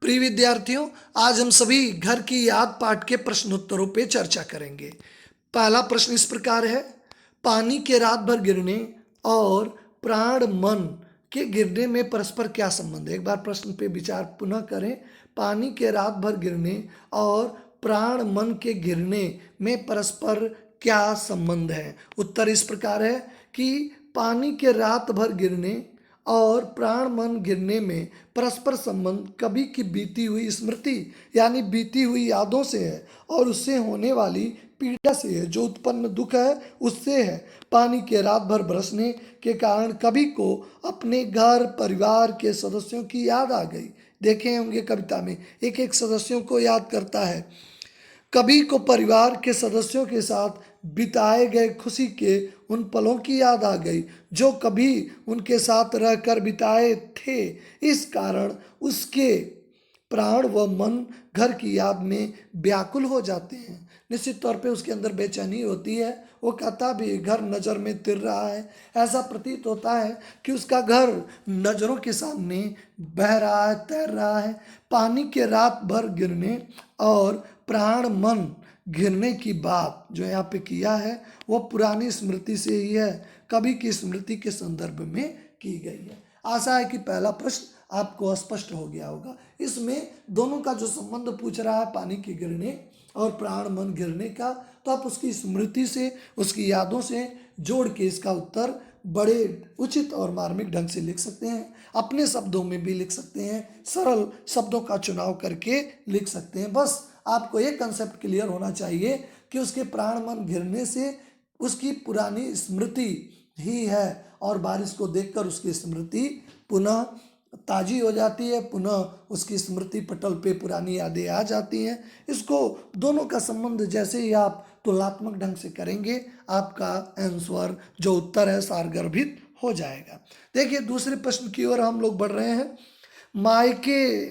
प्रिय विद्यार्थियों, आज हम सभी घर की याद पाठ के प्रश्नोत्तरों पे चर्चा करेंगे। पहला प्रश्न इस प्रकार है, पानी के रात भर गिरने और प्राण मन के गिरने में परस्पर क्या संबंध है? एक बार प्रश्न पे विचार पुनः करें। पानी के रात भर गिरने और प्राण मन के गिरने में परस्पर क्या संबंध है? उत्तर इस प्रकार है कि पानी के रात भर गिरने और प्राण मन गिरने में परस्पर संबंध कभी की बीती हुई स्मृति यानी बीती हुई यादों से है और उससे होने वाली पीड़ा से है। जो उत्पन्न दुख है उससे है। पानी के रात भर बरसने के कारण कवि को अपने घर परिवार के सदस्यों की याद आ गई। देखे होंगे कविता में एक एक सदस्यों को याद करता है। कवि को परिवार के सदस्यों के साथ बिताए गए खुशी के उन पलों की याद आ गई जो कभी उनके साथ रहकर बिताए थे। इस कारण उसके प्राण व मन घर की याद में व्याकुल हो जाते हैं। निश्चित तौर पे उसके अंदर बेचैनी होती है। वो कहता भी घर नज़र में तिर रहा है। ऐसा प्रतीत होता है कि उसका घर नज़रों के सामने बह रहा है, तैर रहा है। पानी के रात भर गिरने और प्राण मन गिरने की बात जो यहाँ पे किया है वो पुरानी स्मृति से ही है, कवि की स्मृति के संदर्भ में की गई है। आशा है कि पहला प्रश्न आपको स्पष्ट हो गया होगा। इसमें दोनों का जो संबंध पूछ रहा है पानी के गिरने और प्राण मन गिरने का, तो आप उसकी स्मृति से उसकी यादों से जोड़ के इसका उत्तर बड़े उचित और मार्मिक ढंग से लिख सकते हैं। अपने शब्दों में भी लिख सकते हैं, सरल शब्दों का चुनाव करके लिख सकते हैं। बस आपको एक कंसेप्ट क्लियर होना चाहिए कि उसके प्राण मन गिरने से उसकी पुरानी स्मृति ही है और बारिश को देखकर उसकी स्मृति पुनः ताजी हो जाती है, पुनः उसकी स्मृति पटल पे पुरानी यादें आ जाती हैं। इसको दोनों का संबंध जैसे ही आप तुलनात्मक ढंग से करेंगे आपका आंसर जो उत्तर है सारगर्भित हो जाएगा। देखिए दूसरे प्रश्न की ओर हम लोग बढ़ रहे हैं। मायके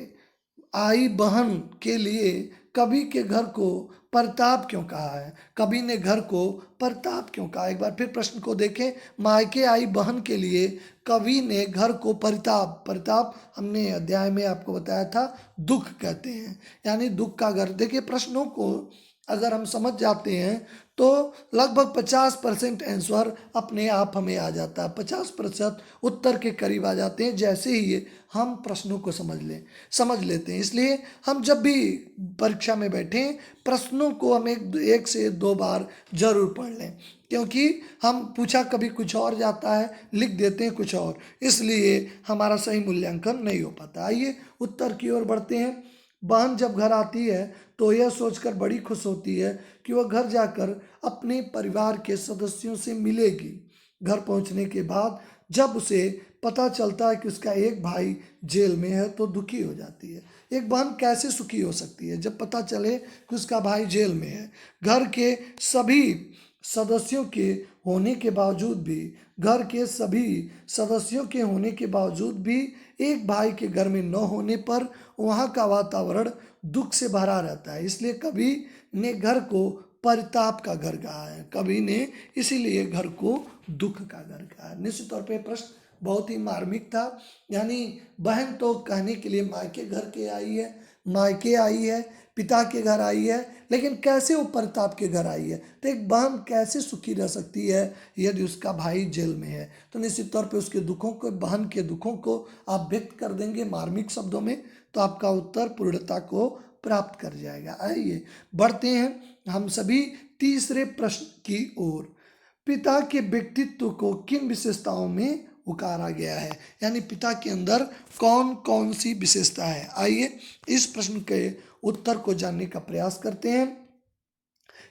आई बहन के लिए कवि के घर को प्रताप क्यों कहा है? कवि ने घर को प्रताप क्यों कहा? एक बार फिर प्रश्न को देखें। मायके आई बहन के लिए कवि ने घर को परिताप, परिताप हमने अध्याय में आपको बताया था दुख कहते हैं, यानी दुख का घर। देखिए प्रश्नों को अगर हम समझ जाते हैं तो लगभग 50% आंसर अपने आप हमें आ जाता है, 50% उत्तर के करीब आ जाते हैं जैसे ही हम प्रश्नों को समझ लेते हैं। इसलिए हम जब भी परीक्षा में बैठें प्रश्नों को हम एक से दो बार जरूर पढ़ लें, क्योंकि हम पूछा कभी कुछ और जाता है, लिख देते हैं कुछ और, इसलिए हमारा सही मूल्यांकन नहीं हो पाता। आइए उत्तर की ओर बढ़ते हैं। बहन जब घर आती है तो यह सोचकर बड़ी खुश होती है कि वह घर जाकर अपने परिवार के सदस्यों से मिलेगी। घर पहुंचने के बाद जब उसे पता चलता है कि उसका एक भाई जेल में है तो दुखी हो जाती है। एक बहन कैसे सुखी हो सकती है जब पता चले कि उसका भाई जेल में है? घर के सभी सदस्यों के होने के बावजूद भी घर के सभी सदस्यों के होने के बावजूद भी एक भाई के घर में न होने पर वहाँ का वातावरण दुख से भरा रहता है। इसलिए कवि ने घर को परिताप का घर कहा है। कवि ने इसीलिए घर को दुख का घर कहा है। निश्चित तौर पे प्रश्न बहुत ही मार्मिक था, यानी बहन तो कहने के लिए मायके घर के आई है, मायके आई है, पिता के घर आई है, लेकिन कैसे वो परिताप के घर आई है? तो एक बहन कैसे सुखी रह सकती है यदि उसका भाई जेल में है? तो निश्चित तौर पे उसके दुखों को, बहन के दुखों को आप व्यक्त कर देंगे मार्मिक शब्दों में तो आपका उत्तर पूर्णता को प्राप्त कर जाएगा। आइए बढ़ते हैं हम सभी तीसरे प्रश्न की ओर। पिता के व्यक्तित्व को किन विशेषताओं में उकारा गया है? यानी पिता के अंदर कौन कौन सी विशेषता है? आइए इस प्रश्न के उत्तर को जानने का प्रयास करते हैं।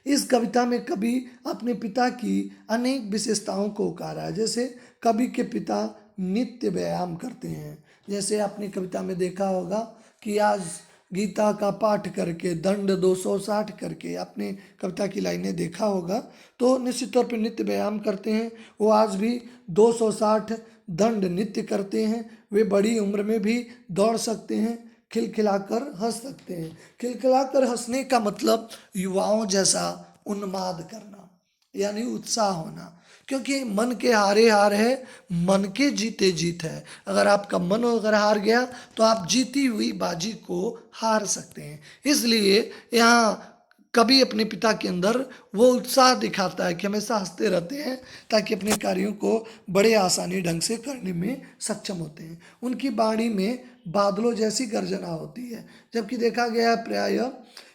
इस कविता में कवि अपने पिता की अनेक विशेषताओं को उकारा है। जैसे कवि के पिता नित्य व्यायाम करते हैं। जैसे आपने कविता में देखा होगा कि आज गीता का पाठ करके दंड 260 करके आपने कविता की लाइनें देखा होगा, तो निश्चित तौर पर नित्य व्यायाम करते हैं। वो आज भी 260 दंड नित्य करते हैं। वे बड़ी उम्र में भी दौड़ सकते हैं, खिलखिलाकर हंस सकते हैं। खिलखिलाकर हंसने का मतलब युवाओं जैसा उन्माद करना, यानी उत्साह होना। क्योंकि मन के हारे हार है, मन के जीते जीत है। अगर आपका मन अगर हार गया तो आप जीती हुई बाजी को हार सकते हैं। इसलिए यहाँ कवि अपने पिता के अंदर वो उत्साह दिखाता है कि हमेशा हंसते रहते हैं, ताकि अपने कार्यों को बड़े आसानी ढंग से करने में सक्षम होते हैं। उनकी वाणी में बादलों जैसी गर्जना होती है। जबकि देखा गया है प्राय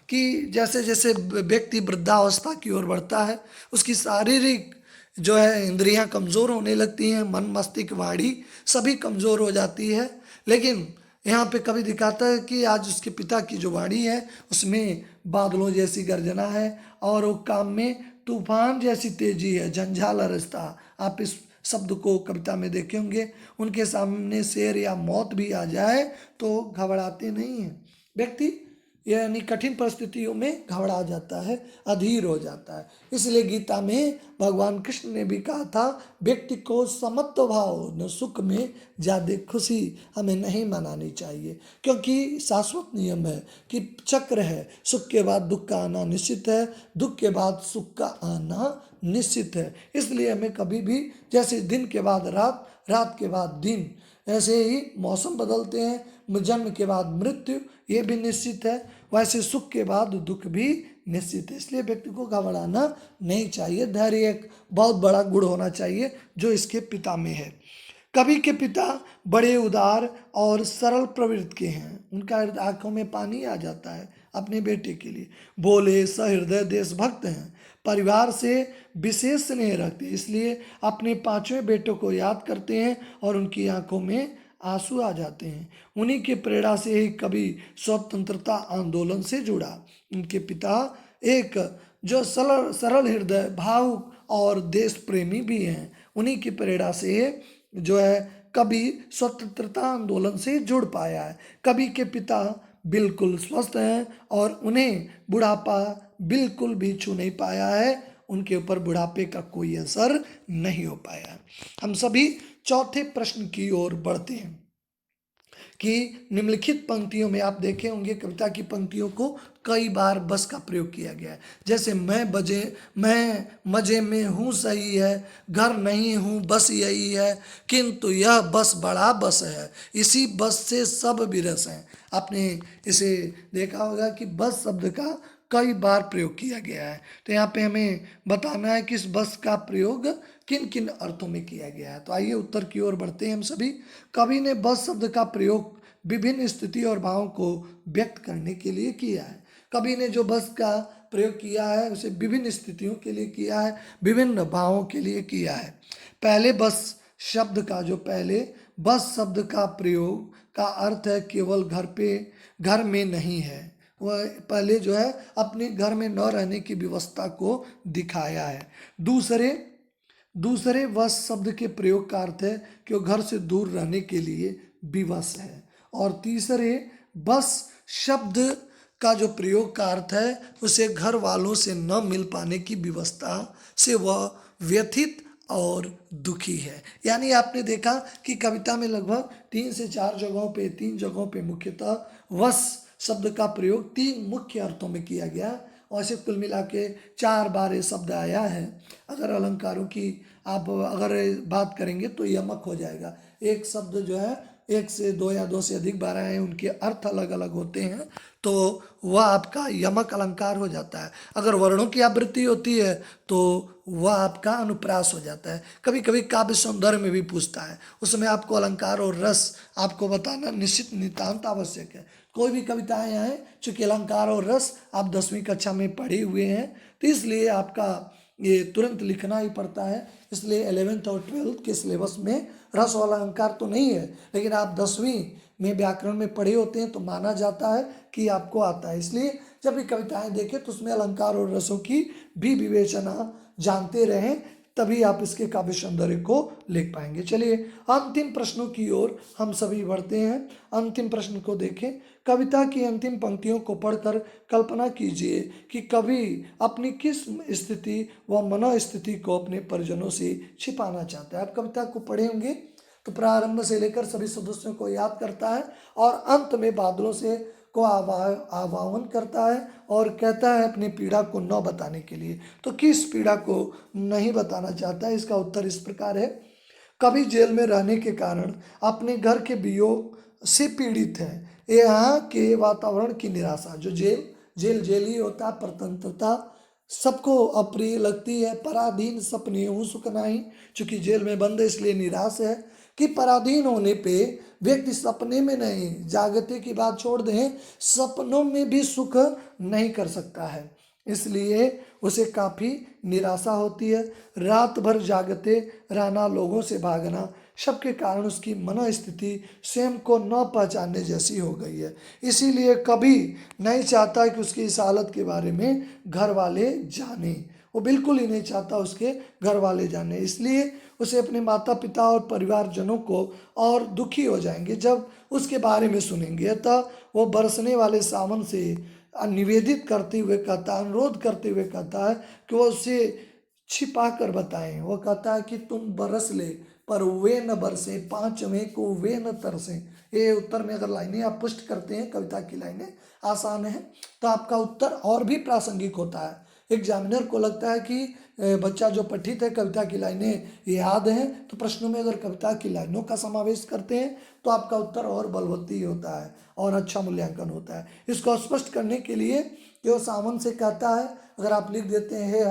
कि जैसे जैसे व्यक्ति वृद्धावस्था की ओर बढ़ता है, उसकी शारीरिक जो है इंद्रियां कमज़ोर होने लगती हैं, मन मस्तिष्क वाणी सभी कमज़ोर हो जाती है। लेकिन यहाँ पे कवि दिखाता है कि आज उसके पिता की जो वाणी है उसमें बादलों जैसी गर्जना है, और वो काम में तूफान जैसी तेजी है, झंझाला रास्ता। आप इस शब्द को कविता में देखे होंगे। उनके सामने शेर या मौत भी आ जाए तो घबराते नहीं हैं। व्यक्ति यानी कठिन परिस्थितियों में घबरा जाता है, अधीर हो जाता है। इसलिए गीता में भगवान कृष्ण ने भी कहा था, व्यक्ति को समत्व भाव न सुख में ज़्यादा खुशी हमें नहीं मनानी चाहिए, क्योंकि शाश्वत नियम है कि चक्र है, सुख के बाद दुख का आना निश्चित है, दुख के बाद सुख का आना निश्चित है। इसलिए हमें कभी भी, जैसे दिन के बाद रात, रात के बाद दिन, ऐसे ही मौसम बदलते हैं, जन्म के बाद मृत्यु ये भी निश्चित है, वैसे सुख के बाद दुख भी निश्चित है। इसलिए व्यक्ति को घबराना नहीं चाहिए। धैर्य एक बहुत बड़ा गुण होना चाहिए जो इसके पिता में है। कवि के पिता बड़े उदार और सरल प्रवृत्ति के हैं। उनका आंखों में पानी आ जाता है अपने बेटे के लिए। भोले सहृदय देशभक्त हैं, परिवार से विशेष स्नेह रखते हैं, इसलिए अपने पांचवें बेटों को याद करते हैं और उनकी आंखों में आंसू आ जाते हैं। उन्हीं की प्रेरणा से ही कवि स्वतंत्रता आंदोलन से जुड़ा। उनके पिता एक जो सरल सरल हृदय, भावुक और देश प्रेमी भी हैं। उन्हीं की प्रेरणा से जो है कवि स्वतंत्रता आंदोलन से जुड़ पाया है। कवि के पिता बिल्कुल स्वस्थ हैं और उन्हें बुढ़ापा बिल्कुल भी छू नहीं पाया है। उनके ऊपर बुढ़ापे का कोई असर नहीं हो पाया है। हम सभी चौथे प्रश्न की ओर बढ़ते हैं कि निम्नलिखित पंक्तियों में आप देखे होंगे कविता की पंक्तियों को कई बार बस का प्रयोग किया गया है। जैसे मैं मजे में हूँ सही है, घर नहीं हूँ बस यही है, किंतु यह बस बड़ा बस है, इसी बस से सब विरस हैं। आपने इसे देखा होगा कि बस शब्द का कई बार प्रयोग किया गया है। तो यहाँ पे हमें बताना है कि इस बस का प्रयोग किन किन अर्थों में किया गया है। तो आइए उत्तर की ओर बढ़ते हैं हम सभी। कवि ने बस शब्द का प्रयोग विभिन्न स्थिति और भावों को व्यक्त करने के लिए किया है। कवि ने जो बस का प्रयोग किया है उसे विभिन्न स्थितियों के लिए किया है, विभिन्न भावों के लिए किया है। पहले बस शब्द का जो पहले बस शब्द का प्रयोग का अर्थ है केवल घर में नहीं है। वह पहले जो है अपने घर में न रहने की व्यवस्था को दिखाया है। दूसरे वश शब्द के प्रयोग का अर्थ है कि वो घर से दूर रहने के लिए विवश है। और तीसरे बस शब्द का जो प्रयोग का अर्थ है उसे घर वालों से न मिल पाने की व्यवस्था से वह व्यथित और दुखी है। यानी आपने देखा कि कविता में लगभग 3 से 4 जगहों पे, 3 जगहों पे मुख्यतः वश शब्द का प्रयोग 3 मुख्य अर्थों में किया गया। और ऐसे कुल मिला के 4 बार ये शब्द आया है। अगर अलंकारों की आप अगर बात करेंगे तो यमक हो जाएगा। एक शब्द जो है 1 से 2 या 2 से अधिक बार आए हैं, उनके अर्थ अलग अलग होते हैं, तो वह आपका यमक अलंकार हो जाता है। अगर वर्णों की आवृत्ति होती है तो वह आपका अनुप्रास हो जाता है। कभी कभी काव्य सौंदर्य में भी पूछता है, उसमें आपको अलंकार और रस आपको बताना निश्चित नितांत आवश्यक है। कोई भी कविताएं आए, चूंकि अलंकार और रस आप 10वीं कक्षा में पढ़े हुए हैं, तो इसलिए आपका ये तुरंत लिखना ही पड़ता है। इसलिए 11th और 12th के सिलेबस में रस वाला अलंकार तो नहीं है, लेकिन आप 10वीं में व्याकरण में पढ़े होते हैं तो माना जाता है कि आपको आता है। इसलिए जब भी कविताएं देखें तो उसमें अलंकार और रसों की भी विवेचना जानते रहें, तभी आप इसके काव्य सौंदर्य को लिख पाएंगे। चलिए अंतिम प्रश्नों की ओर हम सभी बढ़ते हैं। अंतिम प्रश्न को देखें। कविता की अंतिम पंक्तियों को पढ़कर कल्पना कीजिए कि कवि अपनी किस स्थिति व मनोस्थिति को अपने परिजनों से छिपाना चाहता है। आप कविता को पढ़े होंगे तो प्रारंभ से लेकर सभी सदस्यों को याद करता है और अंत में बादलों से को आह्वान करता है और कहता है अपनी पीड़ा को न बताने के लिए। तो किस पीड़ा को नहीं बताना चाहता है? इसका उत्तर इस प्रकार है। कभी जेल में रहने के कारण अपने घर के वियोग से पीड़ित है। यहाँ के वातावरण की निराशा, जो जेल ही होता है, परतंत्रता सबको अप्रिय लगती है। पराधीन सपने हूँ सुख नहीं, चूंकि जेल में बंद है इसलिए निराश है कि पराधीन होने पे व्यक्ति सपने में नहीं, जागते की बात छोड़ दें, सपनों में भी सुख नहीं कर सकता है, इसलिए उसे काफ़ी निराशा होती है। रात भर जागते रहना, लोगों से भागना, सबके कारण उसकी मनोस्थिति स्वयं को न पहचानने जैसी हो गई है। इसीलिए कभी नहीं चाहता कि उसकी इस हालत के बारे में घर वाले जाने, वो बिल्कुल ही नहीं चाहता उसके घर वाले जाने। इसलिए उसे अपने माता पिता और परिवारजनों को और दुखी हो जाएंगे जब उसके बारे में सुनेंगे। अतः वो बरसने वाले सावन से निवेदित करते हुए कहता है, अनुरोध करते हुए कहता है कि वो उसे छिपा कर बताएं। वो कहता है कि तुम बरस ले पर वे न बरसे, पांचवें को वे न तरसे। ये उत्तर में अगर लाइनें आप पुष्ट करते हैं, कविता की लाइनें आसान है, तो आपका उत्तर और भी प्रासंगिक होता है। एग्जामिनर को लगता है कि बच्चा जो पठित है, कविता की लाइनें याद हैं, तो प्रश्नों में अगर कविता की लाइनों का समावेश करते हैं तो आपका उत्तर और बलवती होता है और अच्छा मूल्यांकन होता है। इसको स्पष्ट करने के लिए जो सावन से कहता है, अगर आप लिख देते हैं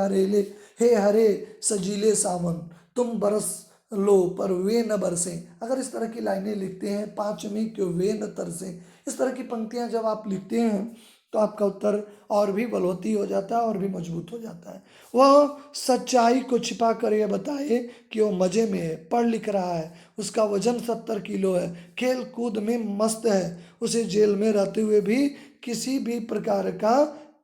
हे हरे सजीले सावन तुम बरस लो पर वे न बरसे, अगर इस तरह की लाइनें लिखते हैं, पांचवें क्यों वे न तरसे, इस तरह की पंक्तियां जब आप लिखते हैं तो आपका उत्तर और भी बलवती हो जाता है और भी मजबूत हो जाता है। वह सच्चाई को छिपा कर यह बताए कि वो मज़े में है, पढ़ लिख रहा है, उसका वजन 70 किलो है, खेल कूद में मस्त है, उसे जेल में रहते हुए भी किसी भी प्रकार का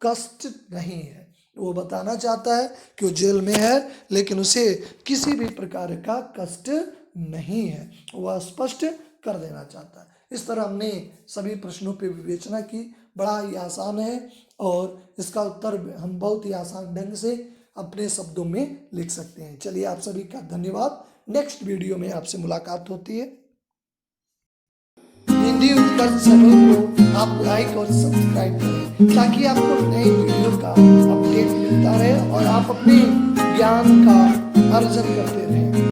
कष्ट नहीं है। वो बताना चाहता है कि वो जेल में है लेकिन उसे किसी भी प्रकार का कष्ट नहीं है, वह स्पष्ट कर देना चाहता है। इस तरह हमने सभी प्रश्नों पर विवेचना की, बड़ा ही आसान है और इसका उत्तर हम बहुत ही आसान ढंग से अपने शब्दों में लिख सकते हैं। चलिए, आप सभी का धन्यवाद। नेक्स्ट वीडियो में आपसे मुलाकात होती है। हिंदी उत्कर्ष चैनल को आप लाइक और सब्सक्राइब करें ताकि आपको नई वीडियो का अपडेट मिलता रहे और आप अपने ज्ञान का अर्जन करते रहें।